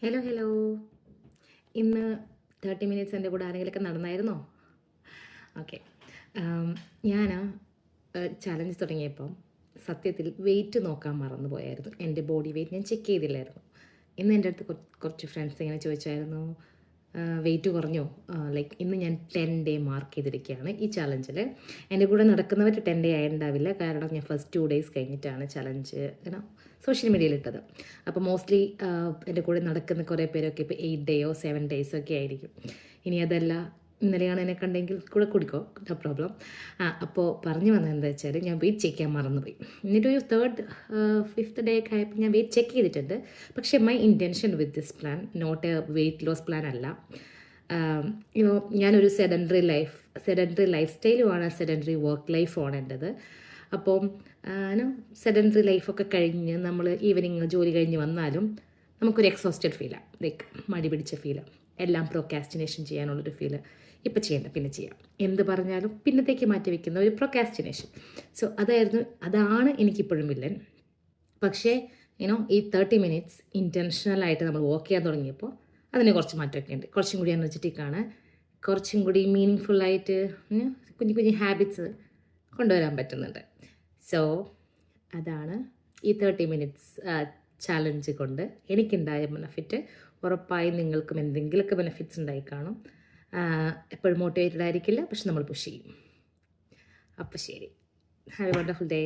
Hello hello. ഇന്ന് 30 minutes എൻ്റെ കൂടെ ആരെങ്കിലുമൊക്കെ നടന്നായിരുന്നോ? ഓക്കെ. ഞാൻ ചലഞ്ച് തുടങ്ങിയപ്പം സത്യത്തിൽ വെയിറ്റ് നോക്കാൻ മറന്നു പോയായിരുന്നു. എൻ്റെ ബോഡി വെയിറ്റ് ഞാൻ ചെക്ക് ചെയ്തില്ലായിരുന്നു. ഇന്ന് എൻ്റെ അടുത്ത് കുറച്ച് ഫ്രണ്ട്സ് ഇങ്ങനെ ചോദിച്ചായിരുന്നു, വെയിറ്റ് കുറഞ്ഞോ? ലൈക്ക് ഇന്ന് ഞാൻ 10 ഡേ മാർക്ക് ചെയ്തിരിക്കുകയാണ് ഈ ചലഞ്ചിൽ. എൻ്റെ കൂടെ നടക്കുന്നവർ 10 ഡേ ആയിട്ടുണ്ടാവില്ല, കാരണം ഞാൻ ഫസ്റ്റ് 2 ഡേയ്സ് കഴിഞ്ഞിട്ടാണ് ചലഞ്ച് ഇങ്ങനെ സോഷ്യൽ മീഡിയയിൽ ഇട്ടത്. അപ്പോൾ മോസ്റ്റ്ലി എൻ്റെ കൂടെ നടക്കുന്ന കുറേ പേരൊക്കെ ഇപ്പോൾ 8 ഡേയോ 7 ഡേയ്സോ ഒക്കെ ആയിരിക്കും. ഇനി അതല്ല, ഇന്നലെയാണ് എന്നെ കണ്ടെങ്കിൽ കൂടെ കുടിക്കോ, നോ പ്രോബ്ലം. അപ്പോൾ പറഞ്ഞു വന്നത് എന്താ വെച്ചാൽ, ഞാൻ വെയിറ്റ് ചെക്ക് ചെയ്യാൻ മറന്നുപോയി. എന്നിട്ടൊരു 5th ഡേ ഒക്കെ ആയപ്പോൾ ഞാൻ വെയിറ്റ് ചെക്ക് ചെയ്തിട്ടുണ്ട്. പക്ഷേ my intention with this plan not a weight loss plan അല്ല. ഞാനൊരു സെഡൻറ്ററി ലൈഫ് സ്റ്റൈലുമാണ്, സെഡൻറ്ററി വർക്ക് ലൈഫാണ് എൻ്റെത്. അപ്പം സെഡൻറ്ററി ലൈഫൊക്കെ കഴിഞ്ഞ് നമ്മൾ ഈവനിങ് ജോലി കഴിഞ്ഞ് വന്നാലും നമുക്കൊരു എക്സോസ്റ്റഡ് ഫീലാണ്, ലൈക്ക് മടി പിടിച്ച ഫീല്, എല്ലാം പ്രൊക്കാസ്റ്റിനേഷൻ ചെയ്യാനുള്ളൊരു ഫീല്. ഇപ്പം ചെയ്യേണ്ട പിന്നെ ചെയ്യാം, എന്ത് പറഞ്ഞാലും പിന്നത്തേക്ക് മാറ്റി വയ്ക്കുന്ന ഒരു പ്രൊക്കാസ്റ്റിനേഷൻ. സോ അതാണ് എനിക്കിപ്പോഴും വില്ലൻ. പക്ഷേ ഈ 30 മിനിറ്റ്സ് ഇൻറ്റൻഷനലായിട്ട് നമ്മൾ വർക്ക് ചെയ്യാൻ തുടങ്ങിയപ്പോൾ അതിന് കുറച്ച് മാറ്റമൊക്കെ ഉണ്ട്. കുറച്ചും കൂടി എനർജറ്റിക്കാണ്, കുറച്ചും കൂടി മീനിങ് ഫുള്ളായിട്ട് കുഞ്ഞു കുഞ്ഞു ഹാബിറ്റ്സ് കൊണ്ടുവരാൻ പറ്റുന്നുണ്ട്. സോ അതാണ് ഈ 30 മിനിറ്റ്സ് ചാലഞ്ച് കൊണ്ട് എനിക്കുണ്ടായ ബെനഫിറ്റ്. ഉറപ്പായും നിങ്ങൾക്കും എന്തെങ്കിലുമൊക്കെ ബെനിഫിറ്റ്സ് ഉണ്ടായി കാണും. എപ്പോഴും മോട്ടിവേറ്റഡ് ആയിരിക്കില്ല, പക്ഷെ നമ്മൾ പുഷ് ചെയ്യും. അപ്പോൾ ശരി, ഹാവ് എ വണ്ടർഫുൾ ഡേ.